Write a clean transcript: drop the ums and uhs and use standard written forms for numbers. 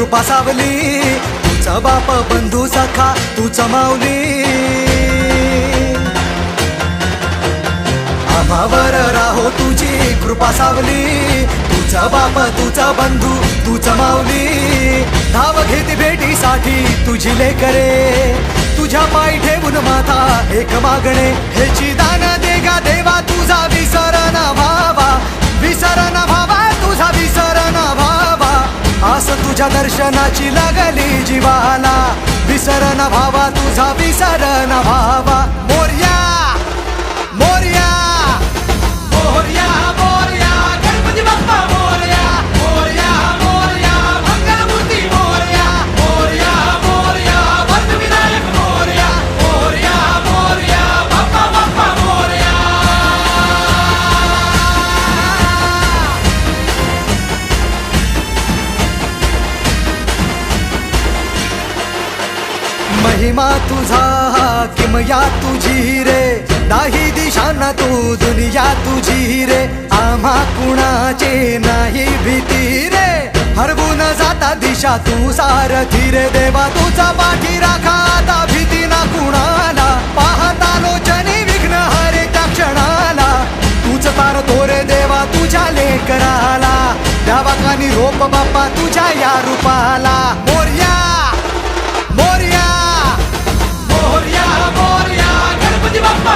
कृपा सावली, तुझा बाप बंधू सखा तूच माऊली. आम्हावर राहो तुझी कृपा सावली, तुझा बाप तुझा बंधू तूच माऊली. धाव घेती भेटीसाठी तुझी लेकरे, तुझ्या पायी ठेवून माथा एक मागणे. हेची दान देगा देवा तुझा विसर न व्हावा, विसर न व्हावा तुझा विसर न व्हावा. आस तुझ्या दर्शनाची लागली जीवाला, विसर न व्हावा तुझा विसर न व्हावा. मोरया मोरया मोरया मोरया गणपती बाप्पा मोरया, मोरया मोरया मंगलमूर्ती मोरया, मोरया मोरया वरदविनायक मोरया, मोरया मोरया बाप्पा बाप्पा मोरया. महिमा तुझा किमया तुझी रे, नाही दिशांना तू दुनिया तुझी रे. आम्हा कुणाचे नाही भीती रे, हरवून जाता दिशा तू सारथी रे. देवा तुझा पाठी राखा आता भीती ना कुणाला, पाहता लोचनी विघ्न हरे त्या क्षणाला. तूच तारतो रे देवा तुझ्या लेकराला, द्यावा का निरोप बाप्पा तुझ्या या रूपाला. मोरया मोरया मोरया मोरया गणपती बाप्पा